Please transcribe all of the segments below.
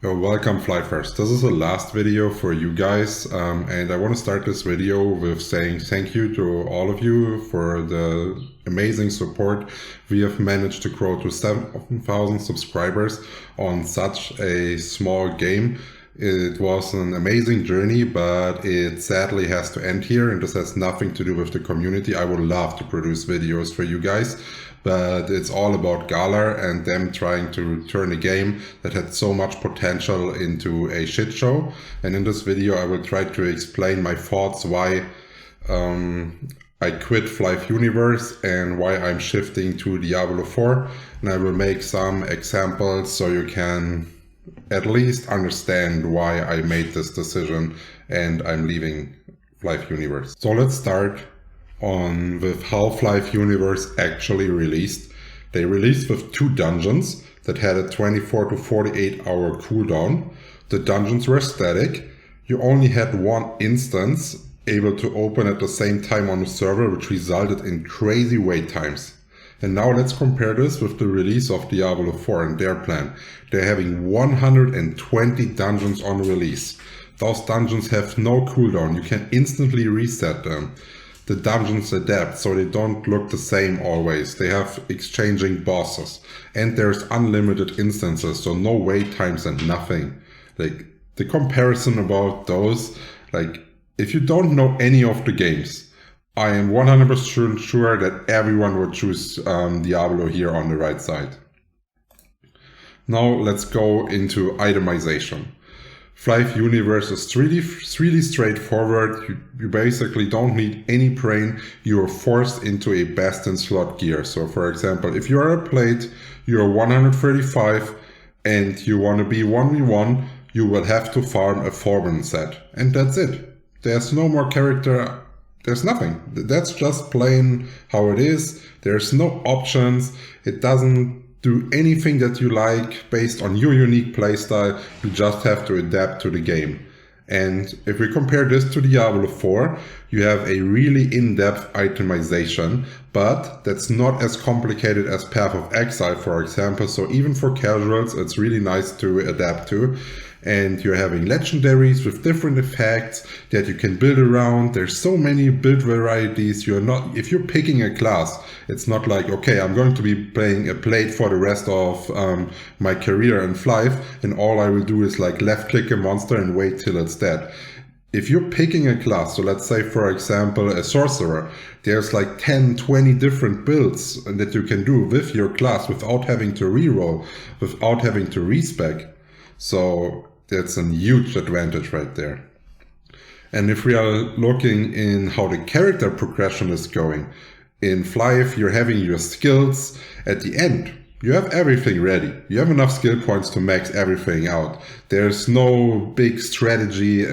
Welcome Flyffers. This is the last video for you guys, and I want to start this video with saying thank you to all of you for the amazing support. We have managed to grow to 7,000 subscribers on such a small game. It was an amazing journey, but it sadly has to end here, and this has nothing to do with the community. I would love to produce videos for you guys, but it's all about Galar and them trying to turn a game that had so much potential into a shit show. And in this video, I will try to explain my thoughts why I quit Flyff Universe and why I'm shifting to Diablo 4. And I will make some examples so you can at least understand why I made this decision and I'm leaving Flyff Universe. So let's start with how Flyff Universe actually released. They released with 2 dungeons that had a 24 to 48 hour cooldown. The dungeons were static. You only had 1 instance able to open at the same time on the server, which resulted in crazy wait times. And now let's compare this with the release of Diablo 4 and their plan. They're having 120 dungeons on release. Those dungeons have no cooldown. You can instantly reset them. The dungeons adapt, so they don't look the same always. They have exchanging bosses. And there's unlimited instances, so no wait times and nothing. Like, the comparison about those, like, if you don't know any of the games, I am 100% sure that everyone would choose Diablo here on the right side. Now let's go into itemization. Flyff Universe is really straightforward. You basically don't need any brain. You are forced into a best in slot gear. So for example, if you are a plate, you're 135 and you want to be 1v1, you will have to farm a Forbidden set. And that's it. There's no more character. There's nothing. That's just plain how it is. There's no options. It doesn't do anything that you like based on your unique playstyle. You just have to adapt to the game. And if we compare this to Diablo 4, you have a really in-depth itemization, but that's not as complicated as Path of Exile, for example. So even for casuals, it's really nice to adapt to. And you're having legendaries with different effects that you can build around. There's so many build varieties. If you're picking a class, it's not like, okay, I'm going to be playing a plate for the rest of my career in Flyff, and all I will do is like left click a monster and wait till it's dead. If you're picking a class, so let's say for example a sorcerer, there's like 10, 20 different builds that you can do with your class without having to reroll, without having to respec. So that's a huge advantage right there. And if we are looking in how the character progression is going, in Flyff you're having your skills at the end. You have everything ready. You have enough skill points to max everything out. There's no big strategy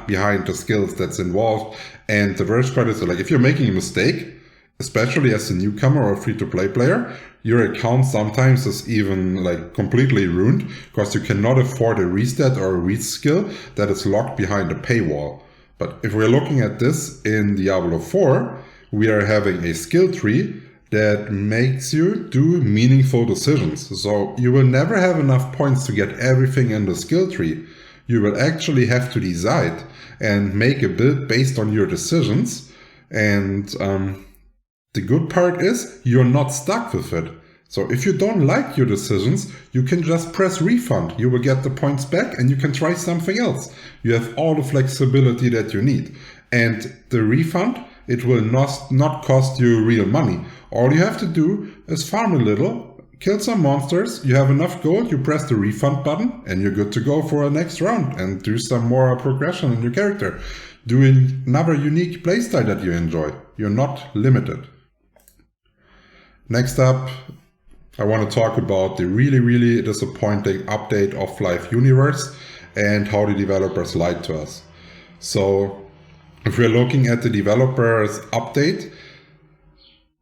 behind the skills that's involved. And the worst part is, like, if you're making a mistake, especially as a newcomer or a free-to-play player, your account sometimes is even like completely ruined because you cannot afford a reset or a read skill that is locked behind a paywall. But if we're looking at this in Diablo 4, we are having a skill tree that makes you do meaningful decisions. So you will never have enough points to get everything in the skill tree. You will actually have to decide and make a build based on your decisions. And the good part is you're not stuck with it. So if you don't like your decisions, you can just press refund. You will get the points back and you can try something else. You have all the flexibility that you need. And the refund, it will not cost you real money. All you have to do is farm a little, kill some monsters, you have enough gold, you press the refund button, and you're good to go for a next round and do some more progression in your character. Doing another unique playstyle that you enjoy. You're not limited. Next up, I want to talk about the really disappointing update of Flyff Universe and how the developers lied to us. So if we're looking at the developers update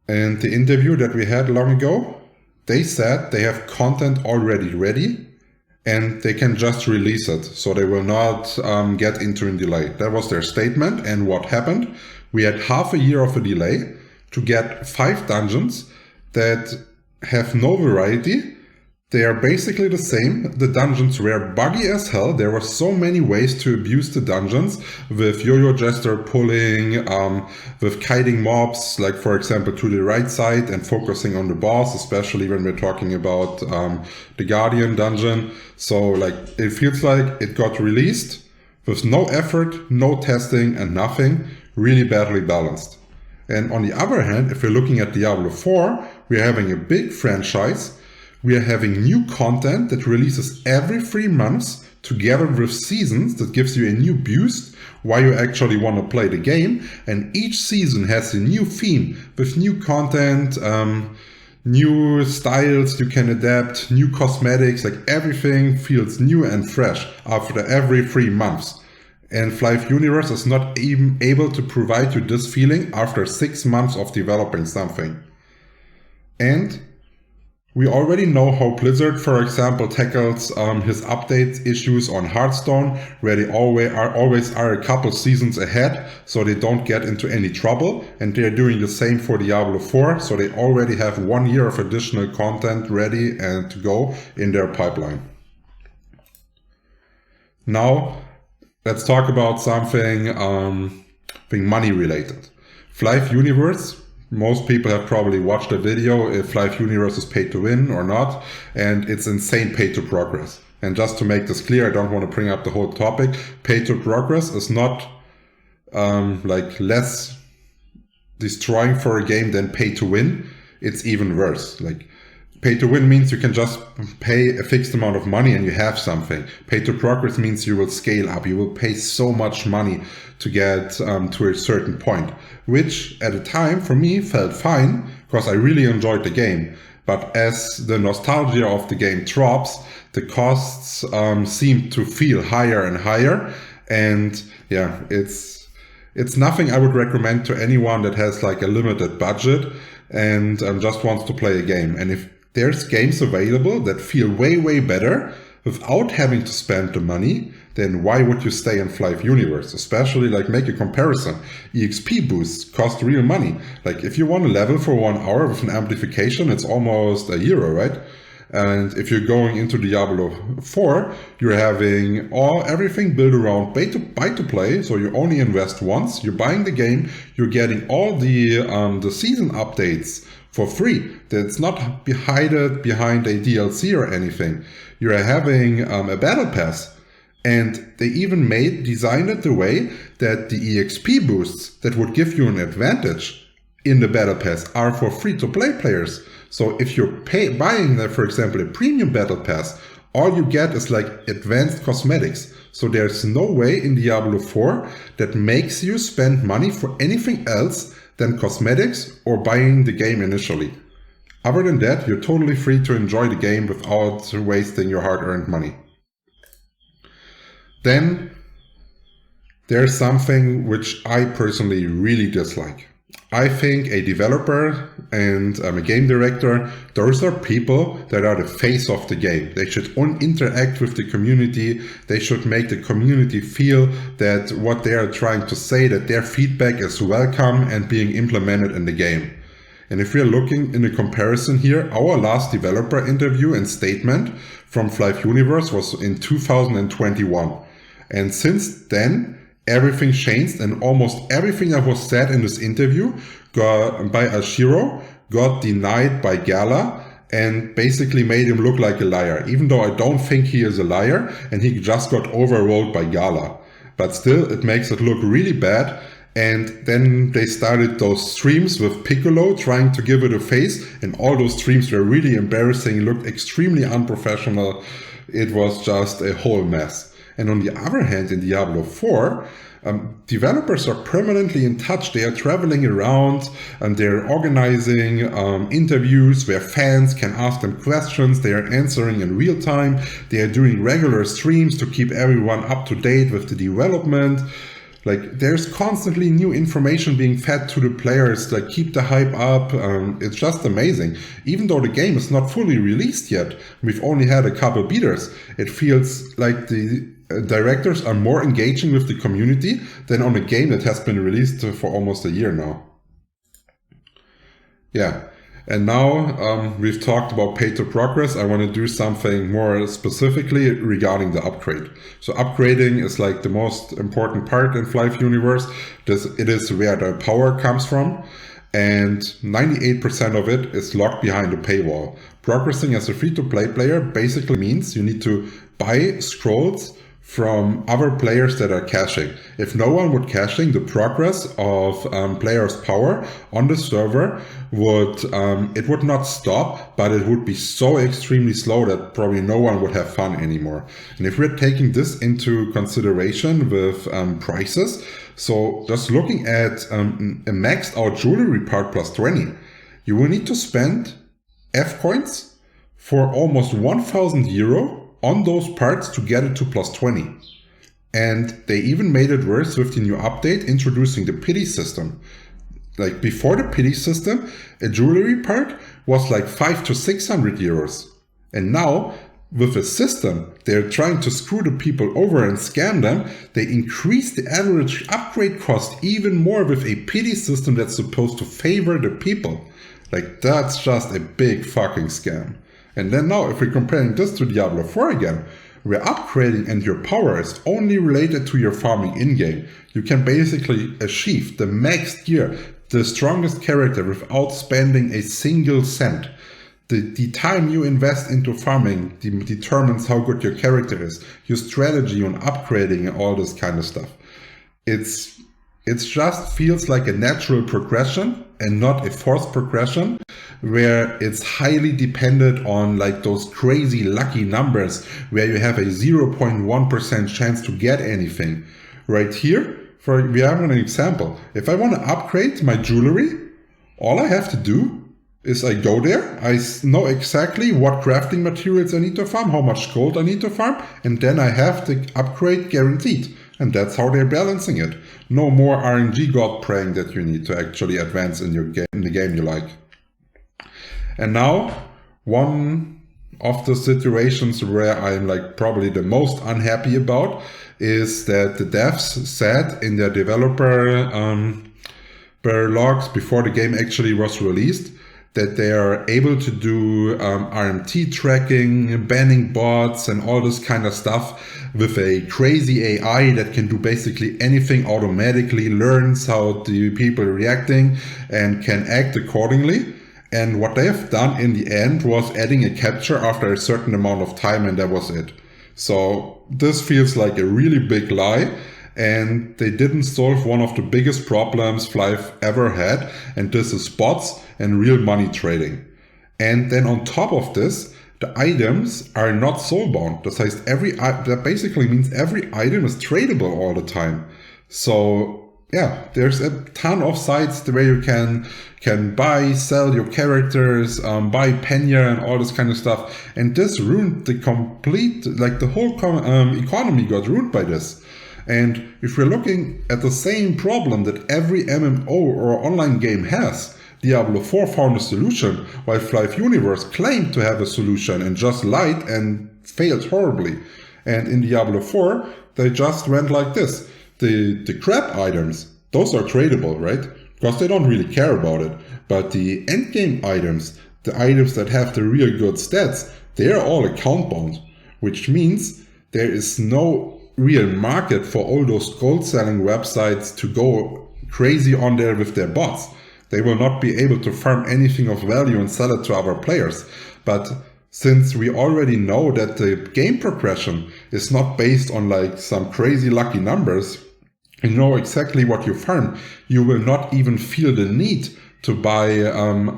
and the interview that we had long ago, they said they have content already ready and they can just release it. So they will not get into a delay. That was their statement. And what happened? We had half a year of a delay to get 5 dungeons that have no variety, They are basically the same. The dungeons were buggy as hell. There were so many ways to abuse the dungeons with yo-yo jester pulling, with kiting mobs, like for example to the right side and focusing on the boss, especially when we're talking about the Guardian dungeon. So like it feels like it got released with no effort, no testing and nothing, really badly balanced. And on the other hand, if we're looking at Diablo 4, we're having a big franchise. We are having new content that releases every 3 months together with seasons that gives you a new boost why you actually want to play the game. And each season has a new theme with new content, new styles you can adapt, new cosmetics, like everything feels new and fresh after every 3 months. And Flyff Universe is not even able to provide you this feeling after 6 months of developing something. And we already know how Blizzard, for example, tackles his update issues on Hearthstone, where they always are a couple seasons ahead, so they don't get into any trouble. And they're doing the same for Diablo 4, so they already have 1 year of additional content ready and to go in their pipeline. Now, let's talk about something money related. Flyff Universe. Most people have probably watched the video if Flyff Universe is pay to win or not, and it's insane pay to progress. And just to make this clear, I don't want to bring up the whole topic. Pay to progress is not like less destroying for a game than pay to win. It's even worse. Like pay to win means you can just pay a fixed amount of money and you have something. Pay to progress means you will scale up. You will pay so much money to get to a certain point, which at the time for me felt fine because I really enjoyed the game. But as the nostalgia of the game drops, the costs seem to feel higher and higher. And yeah, it's nothing I would recommend to anyone that has like a limited budget and just wants to play a game. And if there's games available that feel way, way better without having to spend the money, then why would you stay in Flyff Universe? Especially like make a comparison. EXP boosts cost real money. Like if you want to level for 1 hour with an amplification, it's almost €1, right? And if you're going into Diablo 4, you're having everything built around buy to play. So you only invest once, you're buying the game, you're getting all the season updates for free. That's not hidden behind a DLC or anything. You're having a battle pass. And they even designed it the way that the EXP boosts that would give you an advantage in the battle pass are for free-to-play players. So if you're buying, for example, a premium battle pass, all you get is like advanced cosmetics. So there's no way in Diablo 4 that makes you spend money for anything else than cosmetics or buying the game initially. Other than that, you're totally free to enjoy the game without wasting your hard-earned money. Then there's something which I personally really dislike. I think a developer and a game director, those are people that are the face of the game. They should interact with the community. They should make the community feel that what they are trying to say, that their feedback is welcome and being implemented in the game. And if we are looking in a comparison here, our last developer interview and statement from Flyff Universe was in 2021. And since then, everything changed, and almost everything that was said in this interview by Ashiro got denied by Gala and basically made him look like a liar, even though I don't think he is a liar and he just got overruled by Gala. But still, it makes it look really bad. And then they started those streams with Piccolo trying to give it a face, and all those streams were really embarrassing, looked extremely unprofessional. It was just a whole mess. And on the other hand, in Diablo 4, developers are permanently in touch. They are traveling around and they're organizing interviews where fans can ask them questions. They are answering in real time. They are doing regular streams to keep everyone up to date with the development. Like there's constantly new information being fed to the players, like keep the hype up. It's just amazing. Even though the game is not fully released yet, we've only had a couple betas. It feels like the directors are more engaging with the community than on a game that has been released for almost a year now. Yeah. And now we've talked about pay to progress. I want to do something more specifically regarding the upgrade. So upgrading is like the most important part in Flyff Universe. It is where the power comes from. And 98% of it is locked behind a paywall. Progressing as a free-to-play player basically means you need to buy scrolls from other players that are caching. If no one would caching, the progress of players' power on the server would not stop, but it would be so extremely slow that probably no one would have fun anymore. And if we're taking this into consideration with prices, so just looking at a maxed out jewelry part plus 20, you will need to spend F coins for almost 1,000 euro on those parts to get it to plus 20. And they even made it worse with the new update, introducing the pity system. Like before the pity system, a jewelry part was like 500 to 600 euros. And now with a system, they're trying to screw the people over and scam them. They increase the average upgrade cost even more with a pity system that's supposed to favor the people. Like that's just a big fucking scam. And then now, if we're comparing this to Diablo 4 again, where upgrading and your power is only related to your farming in-game, you can basically achieve the max gear, the strongest character without spending a single cent. The time you invest into farming determines how good your character is, your strategy on upgrading and all this kind of stuff. It just feels like a natural progression and not a forced progression where it's highly dependent on like those crazy lucky numbers where you have a 0.1% chance to get anything. Right here, we have an example. If I want to upgrade my jewelry, all I have to do is I go there, I know exactly what crafting materials I need to farm, how much gold I need to farm, and then I have the upgrade guaranteed. And that's how they're balancing it. No more RNG god praying that you need to actually advance in the game you like. And now, one of the situations where I'm like probably the most unhappy about is that the devs said in their developer logs before the game actually was released that they are able to do RMT tracking, banning bots and all this kind of stuff with a crazy AI that can do basically anything automatically, learns how the people are reacting and can act accordingly. And what they have done in the end was adding a capture after a certain amount of time, and that was it. So this feels like a really big lie. And they didn't solve one of the biggest problems Flyff ever had, and this is bots and real money trading. And then on top of this, the items are not soulbound. That basically means every item is tradable all the time. So yeah, there's a ton of sites where you can buy, sell your characters, buy tenure and all this kind of stuff. And this ruined the whole economy got ruined by this. And if we're looking at the same problem that every MMO or online game has, Diablo 4 found a solution, while Flyff Universe claimed to have a solution and just lied and failed horribly. And in Diablo 4, they just went like this. The crap items, those are tradable, right? Because they don't really care about it. But the endgame items, the items that have the real good stats, they are all account bound, which means there is no real market for all those gold selling websites to go crazy on there with their bots. They will not be able to farm anything of value and sell it to other players. But since we already know that the game progression is not based on like some crazy lucky numbers, you know exactly what you farm, you will not even feel the need to buy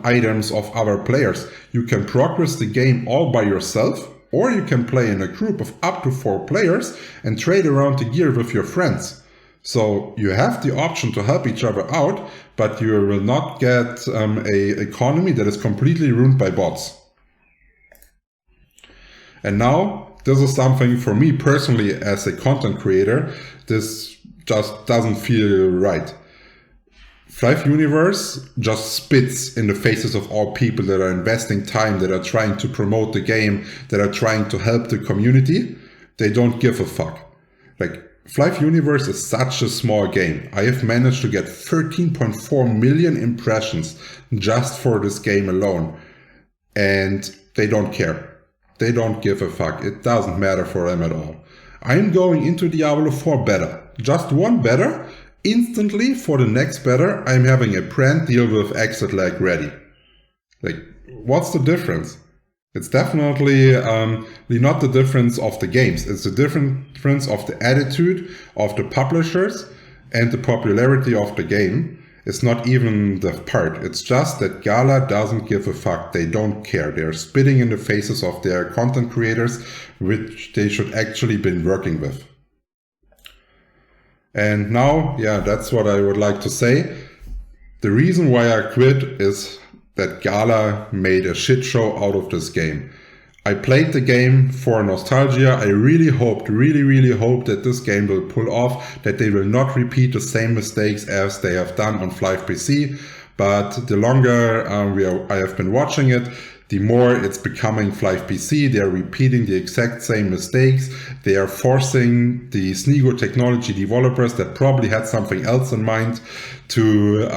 items of other players. You can progress the game all by yourself, or you can play in a group of up to 4 players and trade around the gear with your friends. So you have the option to help each other out, but you will not get a economy that is completely ruined by bots. And now, this is something for me personally as a content creator, this just doesn't feel right. Flyff Universe just spits in the faces of all people that are investing time, that are trying to promote the game, that are trying to help the community. They don't give a fuck. Like, Flyff Universe is such a small game. I have managed to get 13.4 million impressions just for this game alone. And they don't care. They don't give a fuck. It doesn't matter for them at all. I'm going into Diablo 4 better. Just one better. Instantly for the next better, I'm having a brand deal with Exitlag ready. Like, what's the difference? It's definitely not the difference of the games. It's the difference of the attitude of the publishers and the popularity of the game. It's not even the part. It's just that Gala doesn't give a fuck. They don't care. They're spitting in the faces of their content creators, which they should actually been working with. And now, yeah, that's what I would like to say. The reason why I quit is that Gala made a shit show out of this game. I played the game for nostalgia. I really hoped that this game will pull off, that they will not repeat the same mistakes as they have done on Flyff PC. But the longer I have been watching it, the more it's becoming Flyff PC. They're repeating the exact same mistakes. They are forcing the Snigo technology developers that probably had something else in mind to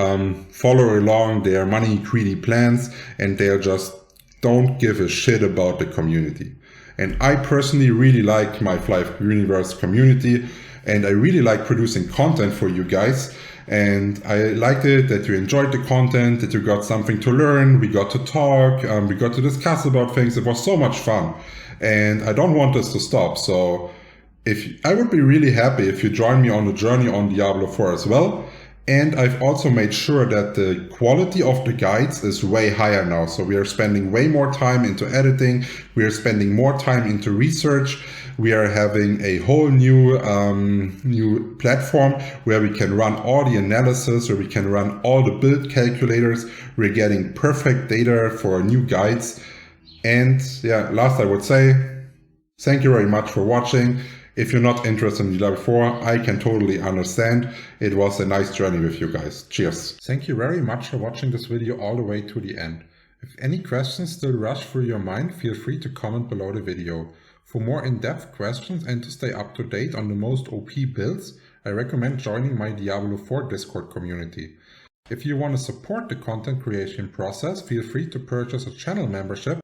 follow along their money greedy plans, and they just don't give a shit about the community. And I personally really like my Flyff Universe community, and I really like producing content for you guys. And I liked it that you enjoyed the content, that you got something to learn, we got to talk, we got to discuss about things. It was so much fun. And I don't want this to stop. So I would be really happy if you join me on the journey on Diablo 4 as well. And I've also made sure that the quality of the guides is way higher now. So we are spending way more time into editing. We are spending more time into research. We are having a whole new platform where we can run all the analysis, where we can run all the build calculators. We're getting perfect data for new guides. And yeah, last I would say, thank you very much for watching. If you're not interested in Diablo 4, I can totally understand. It was a nice journey with you guys. Cheers. Thank you very much for watching this video all the way to the end. If any questions still rush through your mind, feel free to comment below the video. For more in-depth questions and to stay up to date on the most OP builds, I recommend joining my Diablo 4 Discord community. If you want to support the content creation process, feel free to purchase a channel membership